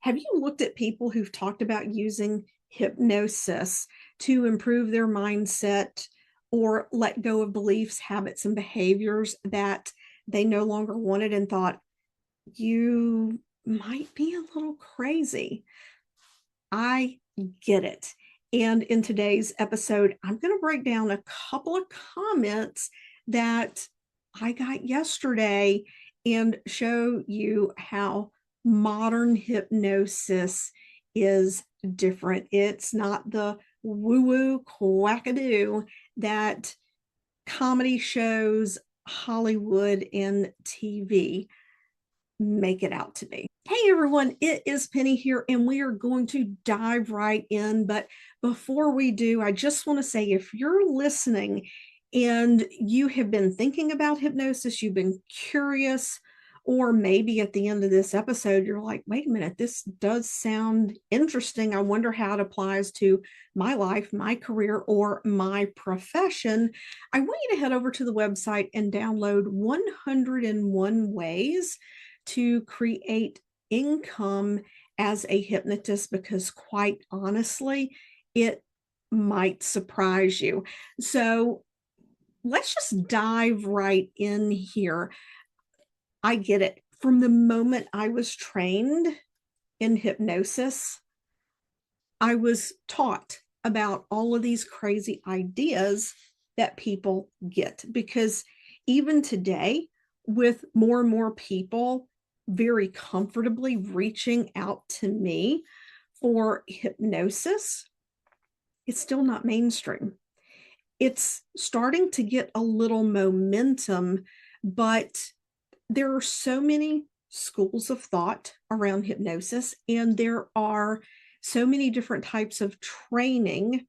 Have you looked at people who've talked about using hypnosis to improve their mindset or let go of beliefs, habits, and behaviors that they no longer wanted and thought, you might be a little crazy? I get it. And in today's episode, I'm going to break down a couple of comments that I got yesterday and show you how modern hypnosis is different. It's not the woo woo quackadoo that comedy shows, Hollywood, and TV make it out to be. Hey everyone, it is Penny here, and we are going to dive right in. But before we do, I just want to say if you're listening and you have been thinking about hypnosis, you've been curious, or maybe at the end of this episode, you're like, wait a minute, this does sound interesting. I wonder how it applies to my life, my career, or my profession. I want you to head over to the website and download 101 Ways to Create Income as a Hypnotist, because quite honestly, it might surprise you. So let's just dive right in here. I get it. From the moment I was trained in hypnosis, I was taught about all of these crazy ideas that people get, because even today, with more and more people very comfortably reaching out to me for hypnosis, it's still not mainstream. It's starting to get a little momentum, but there are so many schools of thought around hypnosis, and there are so many different types of training.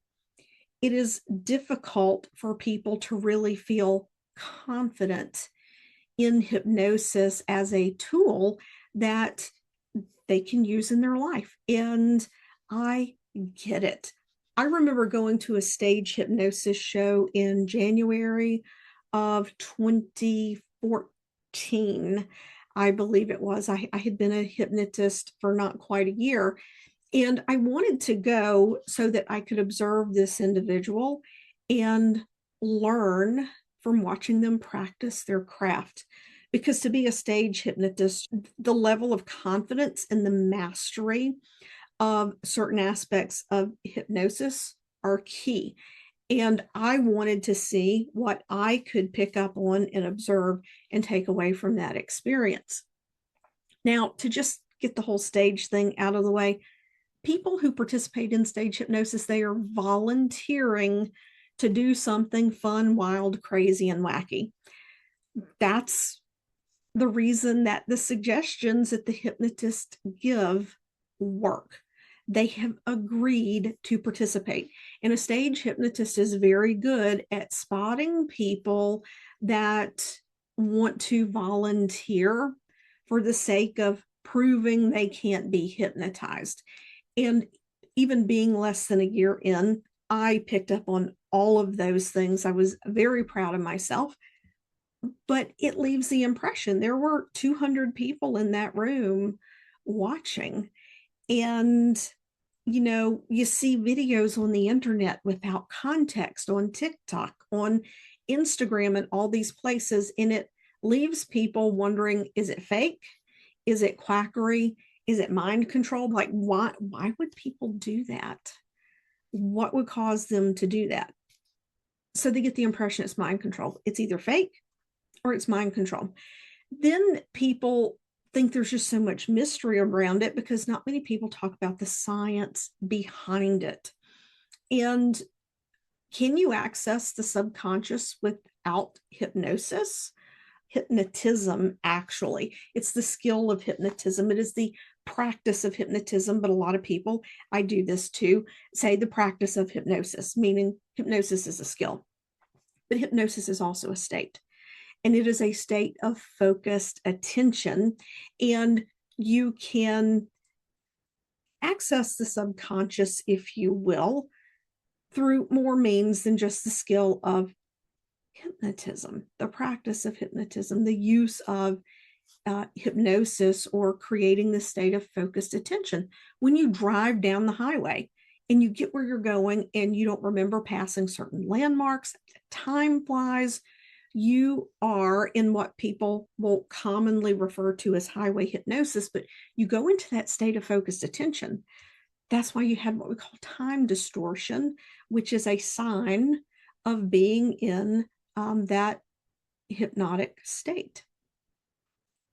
It is difficult for people to really feel confident in hypnosis as a tool that they can use in their life. And I get it. I remember going to a stage hypnosis show in January of 2014. I believe it was. I had been a hypnotist for not quite a year, and I wanted to go so that I could observe this individual and learn from watching them practice their craft. Because to be a stage hypnotist, the level of confidence and the mastery of certain aspects of hypnosis are key. And I wanted to see what I could pick up on and observe and take away from that experience. Now, to just get the whole stage thing out of the way, people who participate in stage hypnosis, they are volunteering to do something fun, wild, crazy, and wacky. That's the reason that the suggestions that the hypnotists give work. They have agreed to participate. And a stage hypnotist is very good at spotting people that want to volunteer for the sake of proving they can't be hypnotized. And even being less than a year in, I picked up on all of those things. I was very proud of myself, but it leaves the impression there were 200 people in that room watching. And, you see videos on the internet without context on TikTok, on Instagram, and all these places. And it leaves people wondering, is it fake? Is it quackery? Is it mind control? Like, why would people do that? What would cause them to do that? So they get the impression it's mind control. It's either fake or it's mind control. Then people think there's just so much mystery around it because not many people talk about the science behind it. And can you access the subconscious without hypnosis? Hypnotism, actually. It's the skill of hypnotism. It is the practice of hypnotism, but a lot of people, I do this too, say the practice of hypnosis, meaning hypnosis is a skill. But hypnosis is also a state. And it is a state of focused attention. And you can access the subconscious, if you will, through more means than just the skill of hypnotism, the practice of hypnotism, the use of hypnosis or creating the state of focused attention. When you drive down the highway and you get where you're going and you don't remember passing certain landmarks, time flies, you are in what people will commonly refer to as highway hypnosis, but you go into that state of focused attention. That's why you have what we call time distortion, which is a sign of being in that hypnotic state.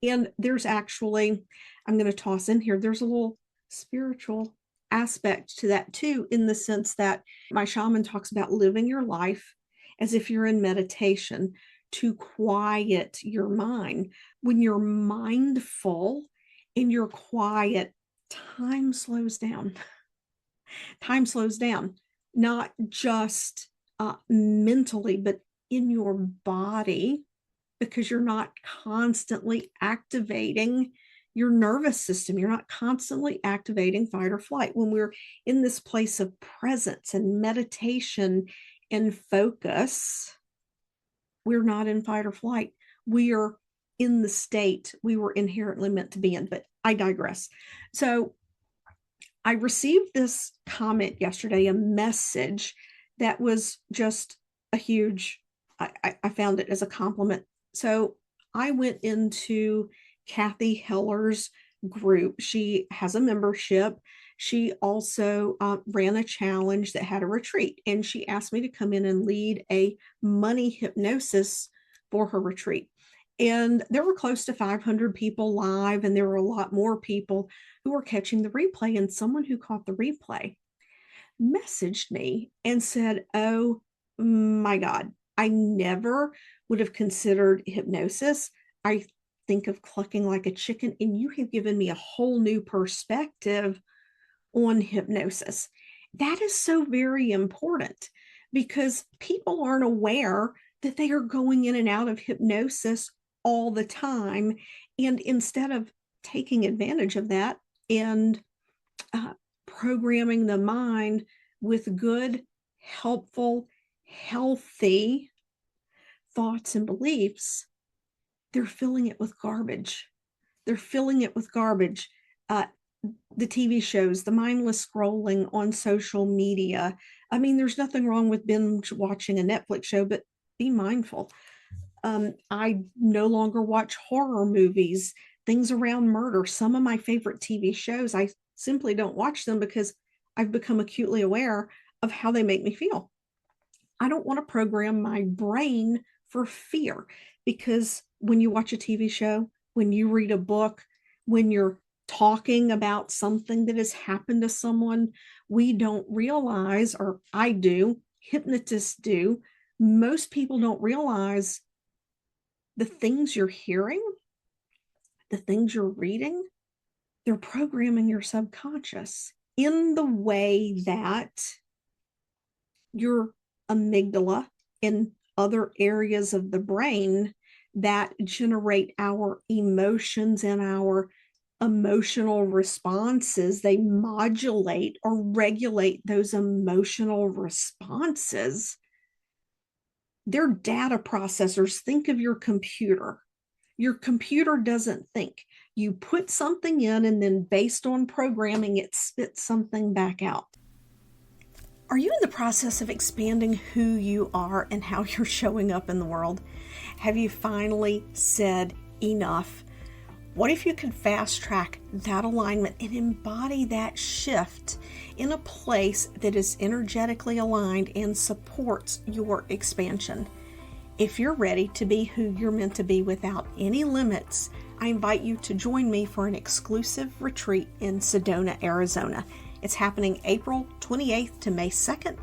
And there's actually, I'm going to toss in here, there's a little spiritual aspect to that too, in the sense that my shaman talks about living your life as if you're in meditation to quiet your mind. When you're mindful and you're quiet, time slows down. Time slows down, not just mentally, but in your body, because you're not constantly activating your nervous system. You're not constantly activating fight or flight. When we're in this place of presence and meditation and focus, we're not in fight or flight. We are in the state we were inherently meant to be in, but I digress. So I received this comment yesterday, a message that was just a huge, I found it as a compliment. So I went into Kathy Heller's group. She has a membership. She also ran a challenge that had a retreat, and she asked me to come in and lead a money hypnosis for her retreat. And there were close to 500 people live, and there were a lot more people who were catching the replay. And someone who caught the replay messaged me and said, "Oh my God, I never would have considered hypnosis. I think of clucking like a chicken, and you have given me a whole new perspective on hypnosis." That is so very important, because people aren't aware that they are going in and out of hypnosis all the time. And instead of taking advantage of that and programming the mind with good, helpful, healthy thoughts and beliefs, they're filling it with garbage. They're filling it with garbage. The TV shows, the mindless scrolling on social media. I mean, there's nothing wrong with binge watching a Netflix show, but be mindful. I no longer watch horror movies, things around murder. Some of my favorite TV shows, I simply don't watch them because I've become acutely aware of how they make me feel. I don't want to program my brain for fear, because when you watch a TV show, when you read a book, when you're talking about something that has happened to someone, we don't realize, or I do, hypnotists do, most people don't realize the things you're hearing, the things you're reading, they're programming your subconscious in the way that your amygdala and other areas of the brain that generate our emotions and our emotional responses, they modulate or regulate those emotional responses. They're data processors. Think of your computer. Your computer doesn't think. You put something in, and then based on programming, it spits something back out. Are you in the process of expanding who you are and how you're showing up in the world? Have you finally said enough? What if you could fast track that alignment and embody that shift in a place that is energetically aligned and supports your expansion? If you're ready to be who you're meant to be without any limits, I invite you to join me for an exclusive retreat in Sedona, Arizona. It's happening April 28th to May 2nd,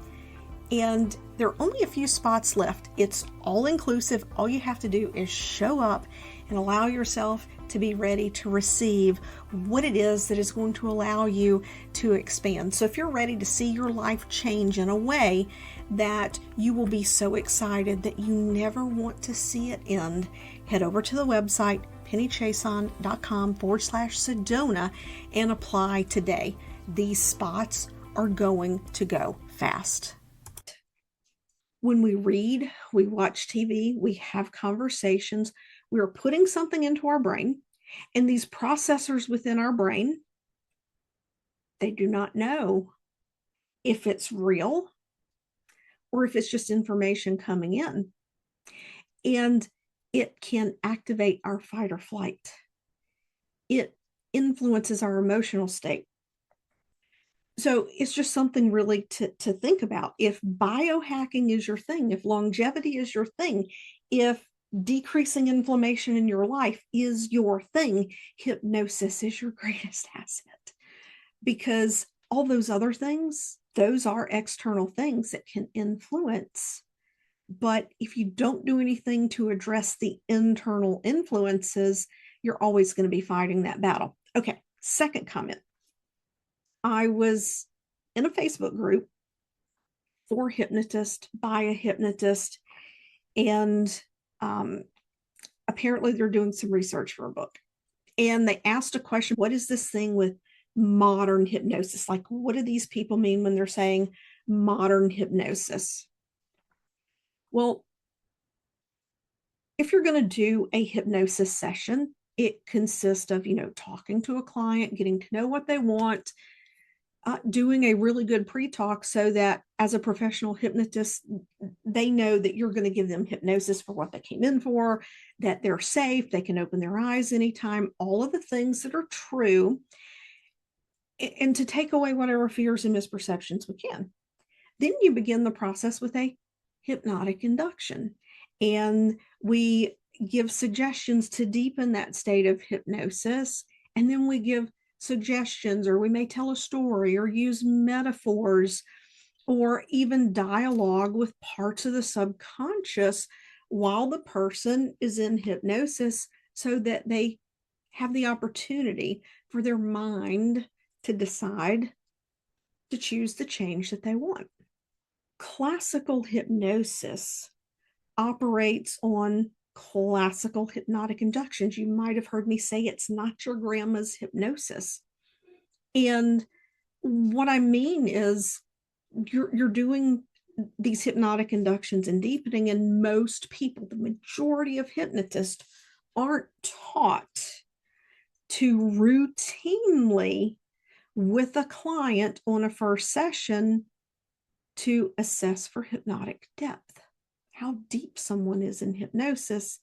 and there are only a few spots left. It's all inclusive. All you have to do is show up and allow yourself to be ready to receive what it is that is going to allow you to expand. So if you're ready to see your life change in a way that you will be so excited that you never want to see it end, head over to the website pennychiasson.com/Sedona and apply today. These spots are going to go fast. When we read, we watch TV, we have conversations, we are putting something into our brain, And these processors within our brain, they do not know if it's real or if it's just information coming in. And it can activate our fight or flight. It influences our emotional state. So it's just something really to think about. If biohacking is your thing, if longevity is your thing, if decreasing inflammation in your life is your thing, hypnosis is your greatest asset. Because all those other things, those are external things that can influence. But if you don't do anything to address the internal influences, you're always going to be fighting that battle. Okay, second comment. I was in a Facebook group for hypnotist, by a hypnotist, and apparently they're doing some research for a book. And they asked a question, what is this thing with modern hypnosis? Like, what do these people mean when they're saying modern hypnosis? Well, if you're going to do a hypnosis session, it consists of, talking to a client, getting to know what they want, doing a really good pre-talk so that as a professional hypnotist, they know that you're going to give them hypnosis for what they came in for, that they're safe, they can open their eyes anytime, all of the things that are true, and to take away whatever fears and misperceptions we can. Then you begin the process with a hypnotic induction. And we give suggestions to deepen that state of hypnosis. And then we give suggestions, or we may tell a story or use metaphors or even dialogue with parts of the subconscious while the person is in hypnosis so that they have the opportunity for their mind to decide to choose the change that they want. Classical hypnosis operates on classical hypnotic inductions. You might have heard me say it's not your grandma's hypnosis. And what I mean is you're doing these hypnotic inductions and deepening, and most people, the majority of hypnotists, aren't taught to routinely, with a client on a first session, to assess for hypnotic depth, how deep someone is in hypnosis.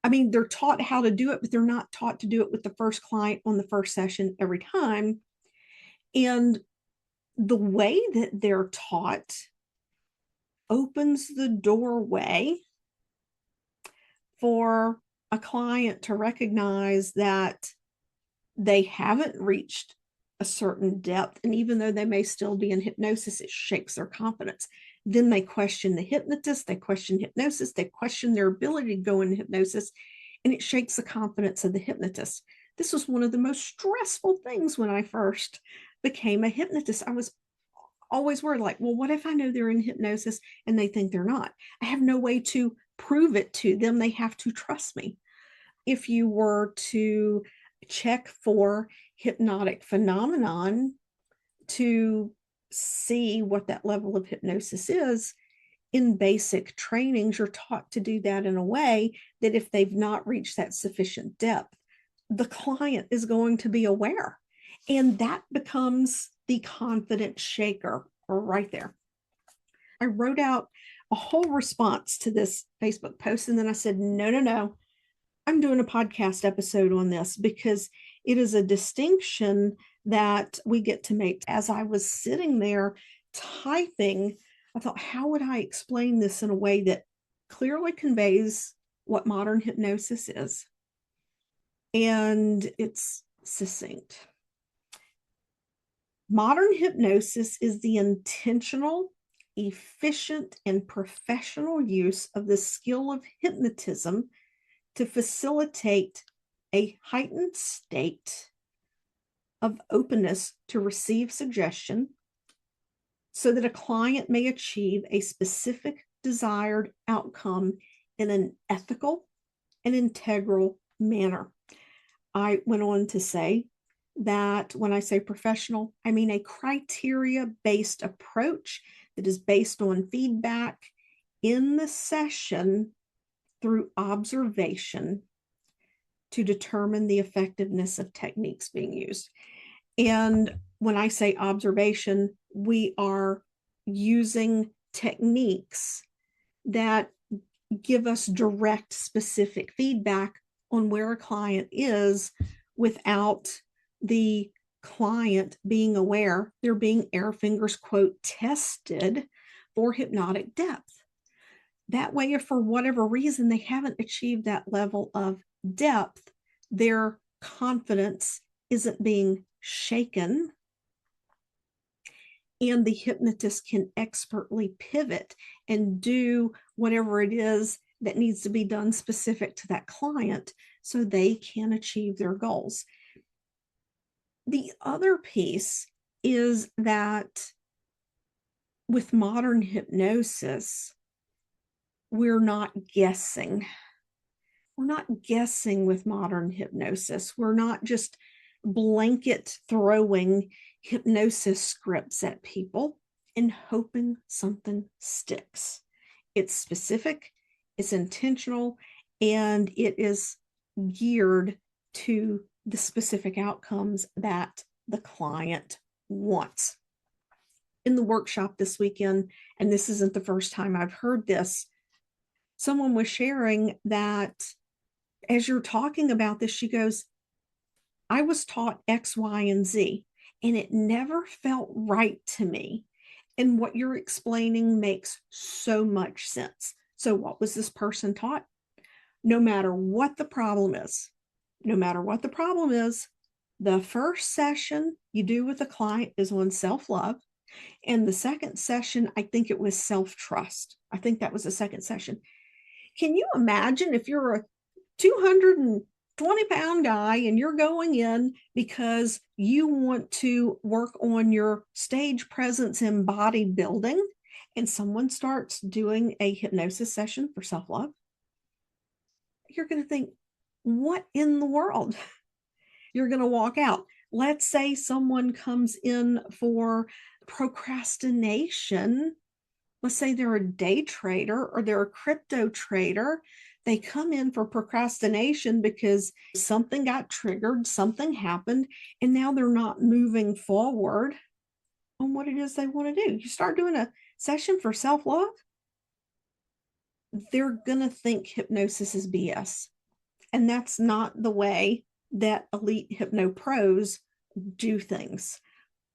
I mean, they're taught how to do it, but they're not taught to do it with the first client on the first session every time. And the way that they're taught opens the doorway for a client to recognize that they haven't reached a certain depth. And even though they may still be in hypnosis, it shakes their confidence. Then they question the hypnotist, they question hypnosis, they question their ability to go into hypnosis, and it shakes the confidence of the hypnotist. This was one of the most stressful things when I first became a hypnotist. I was always worried, like, well, what if I know they're in hypnosis and they think they're not? I have no way to prove it to them. They have to trust me. If you were to check for hypnotic phenomenon to see what that level of hypnosis is, in basic trainings, you're taught to do that in a way that if they've not reached that sufficient depth, the client is going to be aware. And that becomes the confidence shaker right there. I wrote out a whole response to this Facebook post, and then I said, no, I'm doing a podcast episode on this because it is a distinction that we get to make. As I was sitting there typing, I thought, how would I explain this in a way that clearly conveys what modern hypnosis is? And it's succinct. Modern hypnosis is the intentional, efficient, and professional use of the skill of hypnotism to facilitate a heightened state of openness to receive suggestion so that a client may achieve a specific desired outcome in an ethical and integral manner. I went on to say that when I say professional, I mean a criteria-based approach that is based on feedback in the session through observation to determine the effectiveness of techniques being used. And when I say observation, we are using techniques that give us direct, specific feedback on where a client is without the client being aware they're being air fingers quote tested for hypnotic depth. That way, if for whatever reason they haven't achieved that level of depth, their confidence isn't being shaken, and the hypnotist can expertly pivot and do whatever it is that needs to be done specific to that client so they can achieve their goals. The other piece is that with modern hypnosis, we're not guessing. We're not guessing with modern hypnosis. We're not just blanket throwing hypnosis scripts at people and hoping something sticks. It's specific, it's intentional, and it is geared to the specific outcomes that the client wants. In the workshop this weekend, and this isn't the first time I've heard this, someone was sharing that as you're talking about this, she goes, I was taught X, Y, and Z, and it never felt right to me. And what you're explaining makes so much sense. So, what was this person taught? No matter what the problem is, no matter what the problem is, the first session you do with the client is on self-love. And the second session, I think it was self-trust. I think that was the second session. Can you imagine if you're a 220-pound guy and you're going in because you want to work on your stage presence in bodybuilding, and someone starts doing a hypnosis session for self-love? You're going to think, what in the world? You're going to walk out. Let's say someone comes in for procrastination. Let's say they're a day trader or they're a crypto trader. They come in for procrastination because something got triggered, something happened, and now they're not moving forward on what it is they want to do. You start doing a session for self-love, they're going to think hypnosis is BS. And that's not the way that elite hypno pros do things.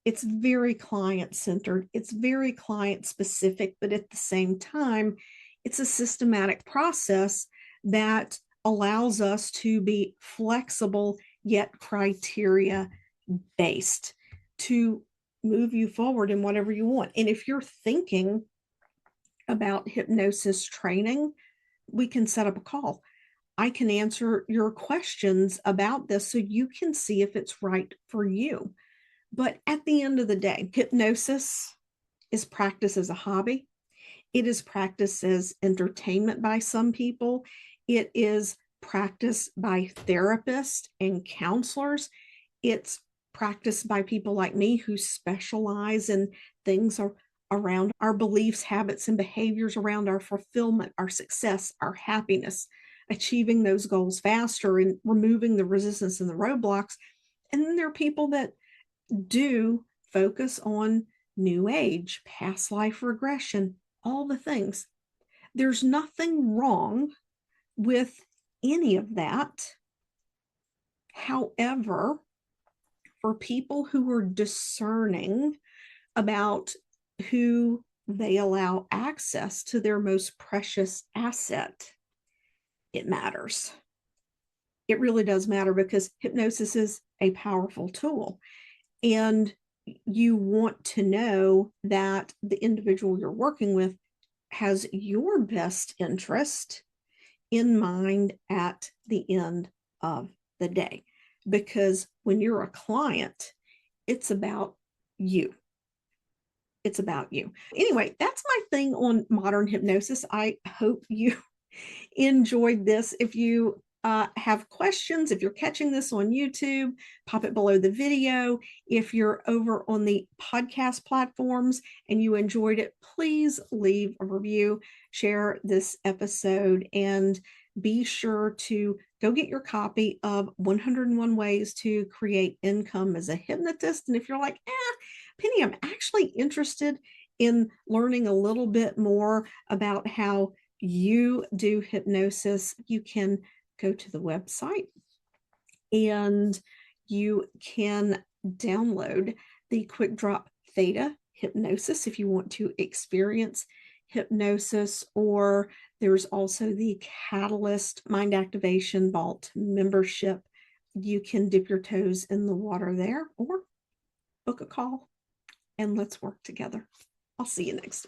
It's very client-centered. It's very client-specific, but at the same time, it's a systematic process that allows us to be flexible yet criteria-based to move you forward in whatever you want. And if you're thinking about hypnosis training, we can set up a call. I can answer your questions about this so you can see if it's right for you. But at the end of the day, hypnosis is practiced as a hobby. It is practiced as entertainment by some people. It is practiced by therapists and counselors. It's practiced by people like me who specialize in things around our beliefs, habits, and behaviors, around our fulfillment, our success, our happiness, achieving those goals faster and removing the resistance and the roadblocks. And then there are people that do focus on new age, past life regression, all the things. There's nothing wrong with any of that. However, for people who are discerning about who they allow access to their most precious asset, it matters. It really does matter, because hypnosis is a powerful tool. And you want to know that the individual you're working with has your best interest in mind at the end of the day. Because when you're a client, it's about you. It's about you. Anyway, that's my thing on modern hypnosis. I hope you enjoyed this. If you have questions, if you're catching this on YouTube, pop it below the video. If you're over on the podcast platforms and you enjoyed it, please leave a review, share this episode, and be sure to go get your copy of 101 Ways to Create Income as a Hypnotist. And if you're like, Penny, I'm actually interested in learning a little bit more about how you do hypnosis, you can go to the website and you can download the Quick Drop Theta Hypnosis if you want to experience hypnosis, or there's also the Catalyst Mind Activation Vault membership. You can dip your toes in the water there or book a call and let's work together. I'll see you next week.